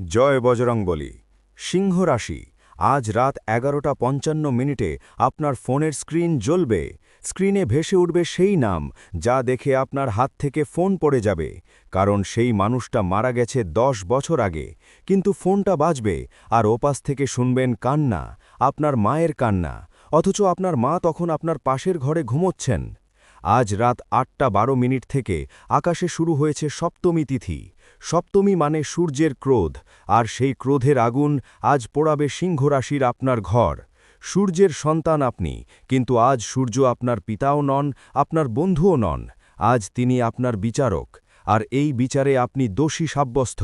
জয় বজরংবলী। সিংহ রাশি, আজ রাত 11:55 আপনার ফোনের স্ক্রিন জ্বলবে। স্ক্রিনে ভেসে উঠবে সেই নাম যা দেখে আপনার হাত থেকে ফোন পড়ে যাবে, কারণ সেই মানুষটা মারা গেছে 10 বছর আগে। কিন্তু ফোনটা বাজবে আর ওপাশ থেকে শুনবেন কান্না, আপনার মায়ের কান্না, অথচ আপনার মা তখন আপনার পাশের ঘরে ঘুমোচ্ছেন। আজ রাত 8:12 থেকে আকাশে শুরু হয়েছে সপ্তমী তিথি। সপ্তমী মানে সূর্যের ক্রোধ, আর সেই ক্রোধের আগুন আজ পোড়াবে সিংহ রাশির আপনার ঘর। সূর্যের সন্তান আপনি, কিন্তু আজ সূর্য আপনার পিতাও নন, আপনার বন্ধুও নন। আজ তিনি আপনার বিচারক, আর এই বিচারে আপনি দোষী সাব্যস্ত।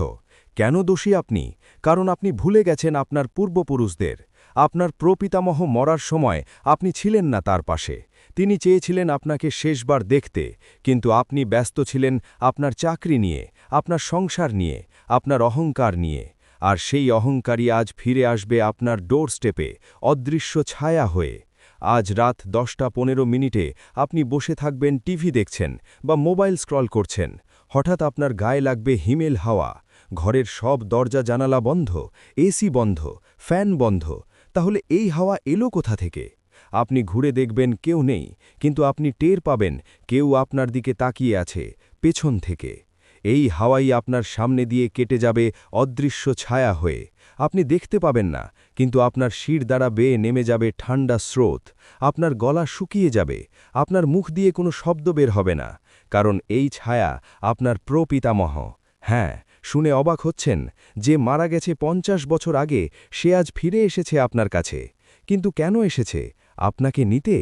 কেন দোষী আপনি? কারণ আপনি ভুলে গেছেন আপনার পূর্বপুরুষদের। আপনার প্রপিতামহ মরার সময় আপনি ছিলেন না তার পাশে। তিনি চেয়েছিলেন আপনাকে শেষবার দেখতে, কিন্তু আপনি ব্যস্ত ছিলেন আপনার চাকরি নিয়ে, আপনার সংসার নিয়ে, আপনার অহংকার নিয়ে। আর সেই অহংকারী আজ ফিরে আসবে আপনার ডোর স্টেপে, অদৃশ্য ছায়া হয়ে। আজ রাত 10:15 আপনি বসে থাকবেন, টিভি দেখছেন বা মোবাইল স্ক্রল করছেন। হঠাৎ আপনার গায়ে লাগবে হিমেল হাওয়া। ঘরের সব দরজা জানালা বন্ধ, এসি বন্ধ, ফ্যান বন্ধ। তাহলে এই হাওয়া এলো কোথা থেকে? আপনি ঘুরে দেখবেন কেউ নেই, কিন্তু আপনি টের পাবেন কেউ আপনার দিকে তাকিয়ে আছে পেছন থেকে। এই হাওয়াই আপনার সামনে দিয়ে কেটে যাবে অদৃশ্য ছায়া হয়ে। আপনি দেখতে পাবেন না, কিন্তু আপনার শির দ্বারা বেয়ে নেমে যাবে ঠান্ডা স্রোত। আপনার গলা শুকিয়ে যাবে, আপনার মুখ দিয়ে কোনো শব্দ বের হবে না, কারণ এই ছায়া আপনার প্রপিতামহ। হ্যাঁ, শুনে অবাক হচ্ছেন, যে মারা গেছে 50 বছর আগে সে আজ ফিরে এসেছে আপনার কাছে। কিন্তু কেন এসেছে? আপনাকে নিতে?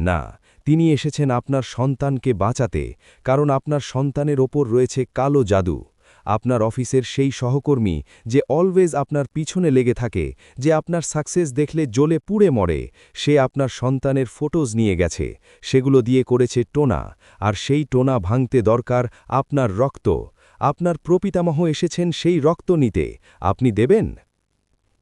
না, তিনি এসেছেন আপনার সন্তানকে বাঁচাতে, কারণ আপনার সন্তানের ওপর রয়েছে কালো জাদু। আপনার অফিসের সেই সহকর্মী যে অলওয়েজ আপনার পিছনে লেগে থাকে, যে আপনার সাকসেস দেখলে জ্বলে পুড়ে মরে, সে আপনার সন্তানের ফটোজ নিয়ে গেছে, সেগুলো দিয়ে করেছে টোনা, আর সেই টোনা ভাঙতে দরকার আপনার রক্ত। আপনার প্রপিতামহ এসেছেন সেই রক্ত নিতে। আপনি দেবেন?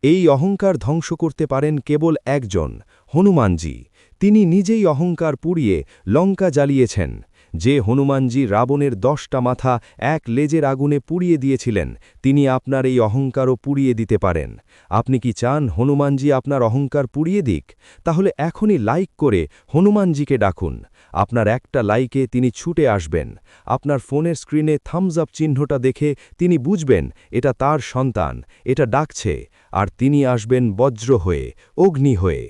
এই অহংকার ধ্বংস করতে পারেন কেবল একজন, হনুমানজি। তিনি নিজেই অহংকার পুড়িয়ে লঙ্কা জ্বালিয়েছেন। যে হনুমানজি রাবণের 10টা মাথা এক লেজের আগুনে পুড়িয়ে দিয়েছিলেন, তিনি আপনার এই অহংকারও পুড়িয়ে দিতে পারেন। আপনি কি চান হনুমানজি আপনার অহংকার পুড়িয়ে দিক? তাহলে এখনই লাইক করে হনুমানজিকে ডাকুন। আপনার একটা লাইকে তিনি ছুটে আসবেন। আপনার ফোনের স্ক্রিনে থামস আপ চিহ্নটা দেখে তিনি বুঝবেন এটা তার সন্তান, এটা ডাকছে, আর তিনি আসবেন বজ্র হয়ে, অগ্নি হয়ে।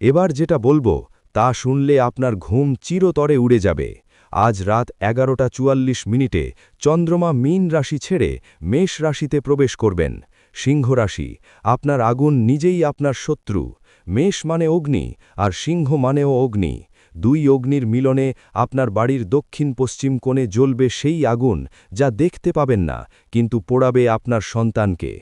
এবার যেটা বলবো তা শুনলে আপনার ঘুম চিরতরে উড়ে যাবে। আজ রাত 11:44 চন্দ্রমা মীন রাশি ছেড়ে মেষ রাশিতে প্রবেশ করবেন। সিংহ রাশি, আপনার আগুন নিজেই আপনার শত্রু। মেষ মানে অগ্নি, আর সিংহ মানেও অগ্নি। দুই অগ্নির মিলনে আপনার বাড়ির দক্ষিণ পশ্চিম কোণে জ্বলবে সেই আগুন যা দেখতে পাবেন না, কিন্তু পোড়াবে আপনার সন্তানকে।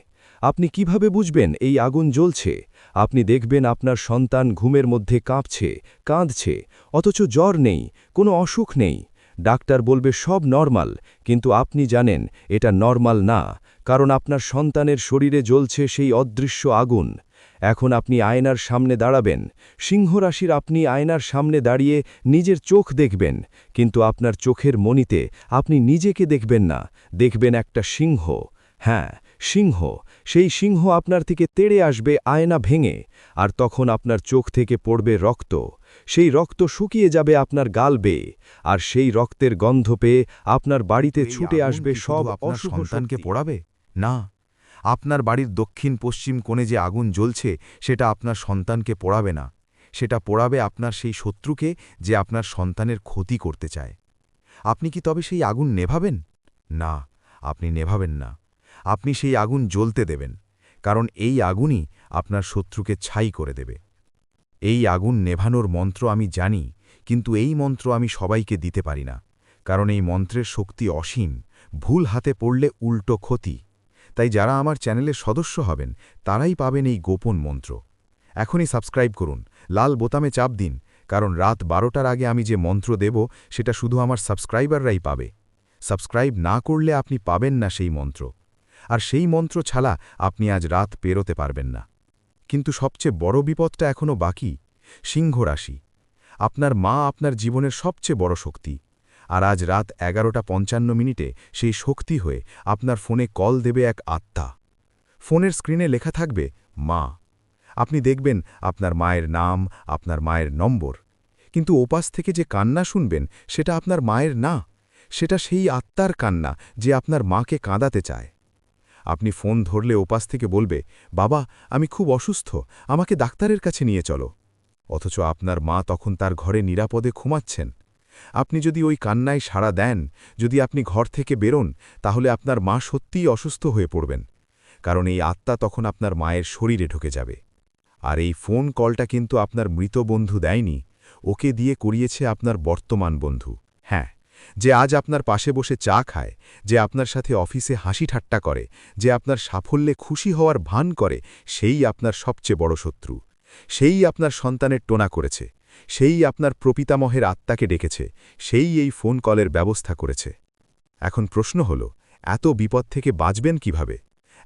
আপনি কিভাবে বুঝবেন এই আগুন জ্বলছে? আপনি দেখবেন আপনার সন্তান ঘুমের মধ্যে কাঁপছে, কাঁদছে, অথচ জ্বর নেই, কোনো অসুখ নেই। ডাক্তার বলবে সব নরমাল, কিন্তু আপনি জানেন এটা নরমাল না, কারণ আপনার সন্তানের শরীরে জ্বলছে সেই অদৃশ্য আগুন। এখন আপনি আয়নার সামনে দাঁড়াবেন। সিংহ রাশির আপনি আয়নার সামনে দাঁড়িয়ে নিজের চোখ দেখবেন, কিন্তু আপনার চোখের মণিতে আপনি নিজেকে দেখবেন না, দেখবেন একটা সিংহ। হ্যাঁ, সিংহ। সেই সিংহ আপনার থেকে তেড়ে আসবে আয়না ভেঙে, আর তখন আপনার চোখ থেকে পড়বে রক্ত। সেই রক্ত শুকিয়ে যাবে আপনার গাল বেয়ে, আর সেই রক্তের গন্ধ পেয়ে আপনার বাড়িতে ছুটে আসবে সব আপনার অশুভ সন্তানকে শক্তি। পোড়াবে? না, আপনার বাড়ির দক্ষিণ পশ্চিম কোণে যে আগুন জ্বলছে সেটা আপনার সন্তানকে পোড়াবে না, সেটা পোড়াবে আপনার সেই শত্রুকে যে আপনার সন্তানের ক্ষতি করতে চায়। আপনি কি তবে সেই আগুন নেভাবেন? না, আপনি নেভাবেন না। আপনি সেই আগুন জ্বলতে দেবেন, কারণ এই আগুনই আপনার শত্রুকে ছাই করে দেবে। এই আগুন নেভানোর মন্ত্র আমি জানি, কিন্তু এই মন্ত্র আমি সবাইকে দিতে পারি না, কারণ এই মন্ত্রের শক্তি অসীম, ভুল হাতে পড়লে উল্টো ক্ষতি। তাই যারা আমার চ্যানেলের সদস্য হবেন তারাই পাবেন এই গোপন মন্ত্র। এখনই সাবস্ক্রাইব করুন, লাল বোতামে চাপ দিন, কারণ রাত 12টার আগে আমি যে মন্ত্র দেব সেটা শুধু আমার সাবস্ক্রাইবাররাই পাবে। সাবস্ক্রাইব না করলে আপনি পাবেন না সেই মন্ত্র, আর সেই মন্ত্র ছাড়া আপনি আজ রাত পেরোতে পারবেন না। কিন্তু সবচেয়ে বড় বিপদটা এখনও বাকি। সিংহ রাশি, আপনার মা আপনার জীবনের সবচেয়ে বড় শক্তি, আর আজ রাত 11:55 সেই শক্তি হয়ে আপনার ফোনে কল দেবে এক আত্মা। ফোনের স্ক্রিনে লেখা থাকবে মা। আপনি দেখবেন আপনার মায়ের নাম, আপনার মায়ের নম্বর। কিন্তু ওপাশ থেকে যে কান্না শুনবেন সেটা আপনার মায়ের না, সেটা সেই আত্মার কান্না যে আপনার মাকে কাঁদাতে চায়। আপনি ফোন ধরলে ওপাশ থেকে বলবে, বাবা আমি খুব অসুস্থ, আমাকে ডাক্তারের কাছে নিয়ে চলো। অথচ আপনার মা তখন তার ঘরে নিরাপদে ঘুমাচ্ছেন। আপনি যদি ওই কান্নায় সাড়া দেন, যদি আপনি ঘর থেকে বেরোন, তাহলে আপনার মা সত্যিই অসুস্থ হয়ে পড়বেন, কারণ এই আত্মা তখন আপনার মায়ের শরীরে ঢুকে যাবে। আর এই ফোন কলটা কিন্তু আপনার মৃত বন্ধু দেয়নি, ওকে দিয়ে করিয়েছে আপনার বর্তমান বন্ধু। হ্যাঁ, যে আজ আপনার পাশে বসে চা খায়, যে আপনার সাথে অফিসে হাসি ঠাট্টা করে, যে আপনার সাফল্যে খুশি হওয়ার ভান করে, সেই আপনার সবচেয়ে বড় শত্রু। সেই আপনার সন্তানের টোনা করেছে, সেই আপনার প্রপিতামহের আত্মাকে ডেকেছে, সেই এই ফোন কলের ব্যবস্থা করেছে। এখন প্রশ্ন হল, এত বিপদ থেকে বাঁচবেন কিভাবে?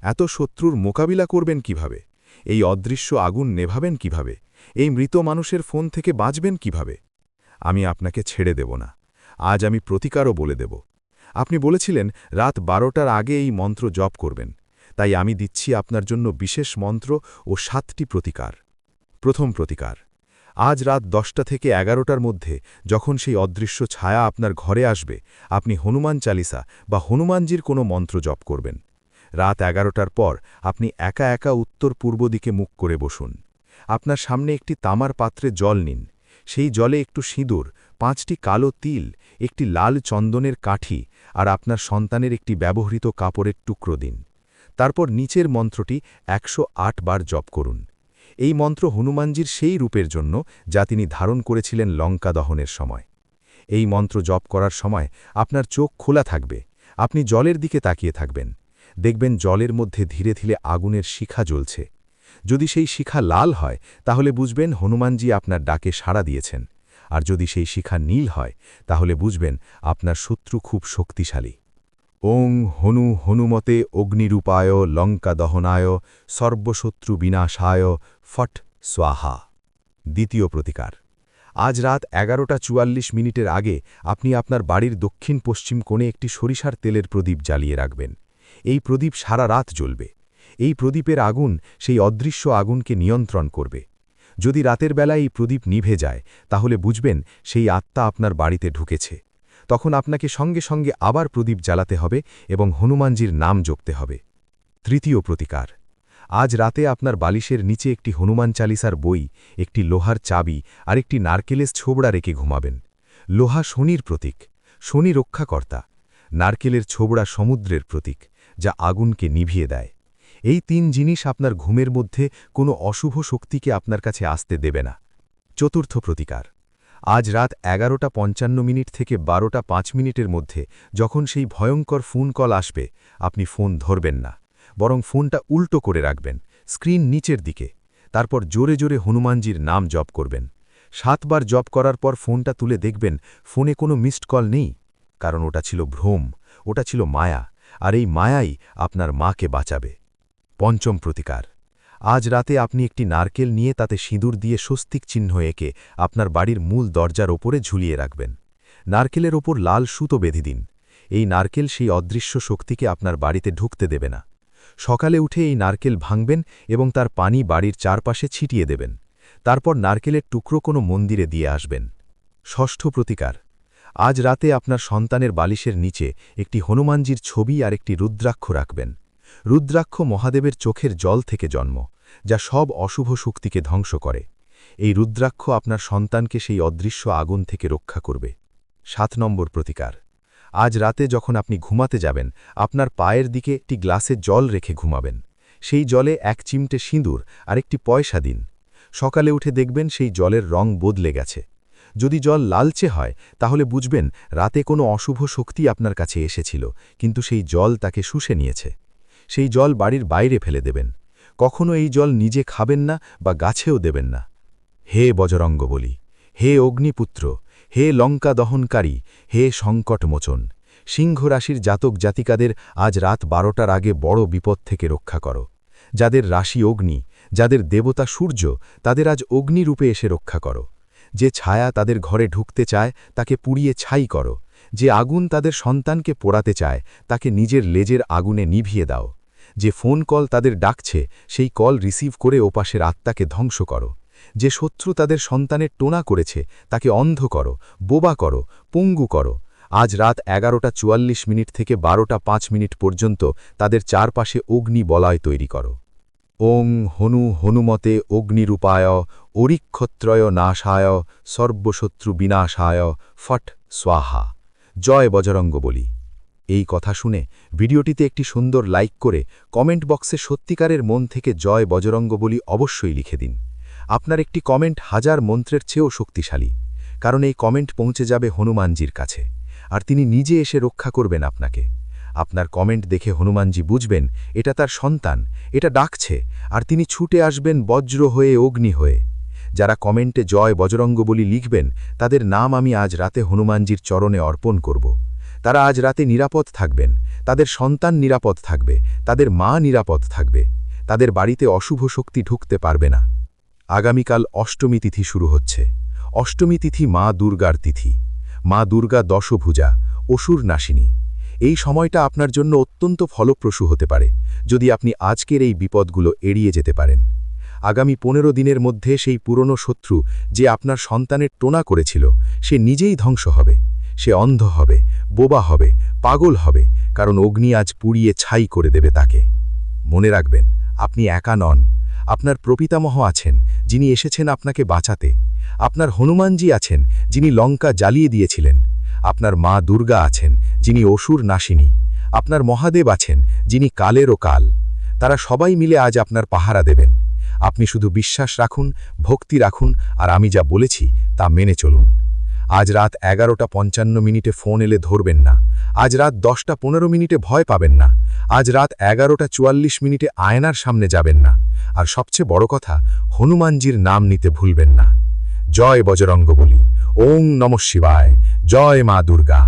এত শত্রুর মোকাবিলা করবেন কিভাবে? এই অদৃশ্য আগুন নেভাবেন কিভাবে? এই মৃত মানুষের ফোন থেকে বাঁচবেন কিভাবে? আমি আপনাকে ছেড়ে দেব না। আজ আমি প্রতিকারও বলে দেব। আপনি বলেছিলেন রাত 12টার আগে এই মন্ত্র জপ করবেন, তাই আমি দিচ্ছি আপনার জন্য বিশেষ মন্ত্র ও 7টি প্রতিকার। প্রথম প্রতিকার, আজ রাত 10টা থেকে 11টার মধ্যে যখন সেই অদৃশ্য ছায়া আপনার ঘরে আসবে, আপনি হনুমান চালিসা বা হনুমানজির কোনো মন্ত্র জপ করবেন। রাত 11টার পর আপনি একা একা উত্তর পূর্ব দিকে মুখ করে বসুন। আপনার সামনে একটি তামার পাত্রে জল নিন। সেই জলে একটু সিঁদুর, 5টি কালো তিল, একটি লাল চন্দনের কাঠি আর আপনার সন্তানের একটি ব্যবহৃত কাপড়ের টুকরো দিন। তারপর নিচের মন্ত্রটি 108 বার জপ করুন। এই মন্ত্র হনুমানজির সেই রূপের জন্য যা তিনি ধারণ করেছিলেন লঙ্কা দহনের সময়। এই মন্ত্র জপ করার সময় আপনার চোখ খোলা থাকবে, আপনি জলের দিকে তাকিয়ে থাকবেন। দেখবেন জলের মধ্যে ধীরে ধীরে আগুনের শিখা জ্বলছে। যদি সেই শিখা লাল হয় তাহলে বুঝবেন হনুমানজি আপনার ডাকে সাড়া দিয়েছেন, আর যদি সেই শিখা নীল হয় তাহলে বুঝবেন আপনার শত্রু খুব শক্তিশালী। ওং হনু হনুমতে অগ্নিরূপায় লঙ্কা দহনায় সর্বশত্রু বিনাশায় ফট স্বাহা। দ্বিতীয় প্রতিকার, আজ রাত 11:44 আগে আপনি আপনার বাড়ির দক্ষিণ পশ্চিম কোণে একটি সরিষার তেলের প্রদীপ জ্বালিয়ে রাখবেন। এই প্রদীপ সারা রাত জ্বলবে। এই প্রদীপের আগুন সেই অদৃশ্য আগুনকে নিয়ন্ত্রণ করবে। যদি রাতের বেলা এই প্রদীপ নিভে যায় তাহলে বুঝবেন সেই আত্মা আপনার বাড়িতে ঢুকেছে। তখন আপনাকে সঙ্গে সঙ্গে আবার প্রদীপ জ্বালাতে হবে এবং হনুমানজির নাম জপতে হবে। তৃতীয় প্রতিকার, আজ রাতে আপনার বালিশের নিচে একটি হনুমান চালিসার বই, একটি লোহার চাবি আর একটি নারকেলের ছোবড়া রেখে ঘুমাবেন। লোহা শনির প্রতীক, শনি রক্ষাকর্তা। নারকেলের ছোবড়া সমুদ্রের প্রতীক, যা আগুনকে নিভিয়ে দেয়। এই 3 জিনিস আপনার ঘুমের মধ্যে কোনো অশুভ শক্তিকে আপনার কাছে আসতে দেবে না। চতুর্থ প্রতিকার, আজ রাত 11:55 থেকে 12:05 মধ্যে যখন সেই ভয়ঙ্কর ফোন কল আসবে, আপনি ফোন ধরবেন না, বরং ফোনটা উল্টো করে রাখবেন, স্ক্রিন নিচের দিকে। তারপর জোরে জোরে হনুমানজির নাম জপ করবেন। 7 বার জপ করার পর ফোনটা তুলে দেখবেন ফোনে কোনো মিসড কল নেই, কারণ ওটা ছিল ভ্রম, ওটা ছিল মায়া, আর এই মায়াই আপনার মাকে বাঁচাবে। পঞ্চম প্রতিকার, আজ রাতে আপনি একটি নারকেল নিয়ে তাতে সিঁদুর দিয়ে স্বস্তিক চিহ্ন এঁকে আপনার বাড়ির মূল দরজার ওপরে ঝুলিয়ে রাখবেন। নারকেলের ওপর লাল সুতো বেঁধে দিন। এই নারকেল সেই অদৃশ্য শক্তিকে আপনার বাড়িতে ঢুকতে দেবে না। সকালে উঠে এই নারকেল ভাঙবেন এবং তার পানি বাড়ির চারপাশে ছিটিয়ে দেবেন। তারপর নারকেলের টুকরো কোনো মন্দিরে দিয়ে আসবেন। ষষ্ঠ প্রতিকার, আজ রাতে আপনার সন্তানের বালিশের নিচে একটি হনুমানজির ছবি আর একটি রুদ্রাক্ষ রাখবেন। রুদ্রাক্ষ মহাদেবের চোখের জল থেকে জন্ম, যা সব অশুভ শক্তিকে ধ্বংস করে। এই রুদ্রাক্ষ আপনার সন্তানকে সেই অদৃশ্য আগুন থেকে রক্ষা করবে। 7 নম্বর প্রতিকার, আজ রাতে যখন আপনি ঘুমাতে যাবেন আপনার পায়ের দিকে একটি গ্লাসে জল রেখে ঘুমাবেন। সেই জলে 1 চিমটে সিঁদুর আর একটি পয়সা দিন। সকালে উঠে দেখবেন সেই জলের রং বদলে গেছে। যদি জল লালচে হয় তাহলে বুঝবেন রাতে কোনো অশুভ শক্তি আপনার কাছে এসেছিল, কিন্তু সেই জল তাকে শুষে নিয়েছে। সেই জল বাড়ির বাইরে ফেলে দেবেন। কখনো এই জল নিজে খাবেন না বা গাছেও দেবেন না। হে বজরঙ্গবলী, হে অগ্নিপুত্র, হে লঙ্কা দহনকারী, হে সংকটমোচন, সিংহ রাশির জাতক জাতিকাদের আজ রাত 12টার আগে বড় বিপদ থেকে রক্ষা করো। যাদের রাশি অগ্নি, যাদের দেবতা সূর্য, তাদের আজ অগ্নিরূপে এসে রক্ষা করো। যে ছায়া তাদের ঘরে ঢুকতে চায় তাকে পুড়িয়ে ছাই করো। যে আগুন তাদের সন্তানকে পোড়াতে চায় তাকে নিজের লেজের আগুনে নিভিয়ে দাও। যে ফোন কল তাদের ডাকছে সেই কল রিসিভ করে ওপাশের আত্মাকে ধ্বংস করো। যে শত্রু তাদের সন্তানের টোনা করেছে তাকে অন্ধ করো, বোবা করো, পঙ্গু করো। আজ রাত 11:44 থেকে 12:05 পর্যন্ত তাদের চারপাশে অগ্নি বলয় তৈরি করো। ওং হনু হনুমতে অগ্নিরূপায় অরিক্ষত্রয় নাশায় সর্বশত্রু বিনাশায় ফট স্বাহা। জয় বজরঙ্গবলী। এই কথা শুনে ভিডিওটিতে একটি সুন্দর লাইক করে কমেন্ট বক্সে সত্যিকারের মন থেকে জয় বজরঙ্গবলী অবশ্যই লিখে দিন। আপনার একটি কমেন্ট হাজার মন্ত্রের চেয়েও শক্তিশালী, কারণ এই কমেন্ট পৌঁছে যাবে হনুমানজির কাছে, আর তিনি নিজে এসে রক্ষা করবেন আপনাকে। আপনার কমেন্ট দেখে হনুমানজি বুঝবেন এটা তার সন্তান, এটা ডাকছে, আর তিনি ছুটে আসবেন বজ্র হয়ে, অগ্নি হয়ে। যারা কমেন্টে জয় বজরঙ্গবলী লিখবেন তাদের নাম আমি আজ রাতে হনুমানজির চরণে অর্পণ করব। তারা আজ রাতে নিরাপদ থাকবেন, তাদের সন্তান নিরাপদ থাকবে, তাদের মা নিরাপদ থাকবে, তাদের বাড়িতে অশুভ শক্তি ঢুকতে পারবে না। আগামীকাল অষ্টমী তিথি শুরু হচ্ছে। অষ্টমী তিথি মা দুর্গার তিথি। মা দুর্গা দশভুজা, অসুর নাশিনী। এই সময়টা আপনার জন্য অত্যন্ত ফলপ্রসূ হতে পারে যদি আপনি আজকের এই বিপদগুলো এড়িয়ে যেতে পারেন। আগামী 15 দিনের মধ্যে সেই পুরনো শত্রু যে আপনার সন্তানের টোনা করেছিল সে নিজেই ধ্বংস হবে। সে অন্ধ হবে, বোবা হবে, পাগল হবে, কারণ অগ্নি আজ পুড়িয়ে ছাই করে দেবে তাকে। মনে রাখবেন, আপনি একা নন। আপনার প্রপিতামহ আছেন যিনি এসেছেন আপনাকে বাঁচাতে। আপনার হনুমানজি আছেন যিনি লঙ্কা জ্বালিয়ে দিয়েছিলেন। আপনার মা দুর্গা আছেন যিনি অসুর নাশিনী। আপনার মহাদেব আছেন যিনি কালেরও কাল। তারা সবাই মিলে আজ আপনার পাহারা দেবেন। আপনি শুধু বিশ্বাস রাখুন, ভক্তি রাখুন, আর আমি যা বলেছি তা মেনে চলুন। আজ রাত 11:55 ফোন এলে ধরবেন না। আজ রাত 10:15 ভয় পাবেন না। আজ রাত 11:44 আয়নার সামনে যাবেন না। আর সবচেয়ে বড় কথা, হনুমানজির নাম নিতে ভুলবেন না। জয় বজরঙ্গবলী। ওং নমঃ শিবায়। জয় মা দুর্গা।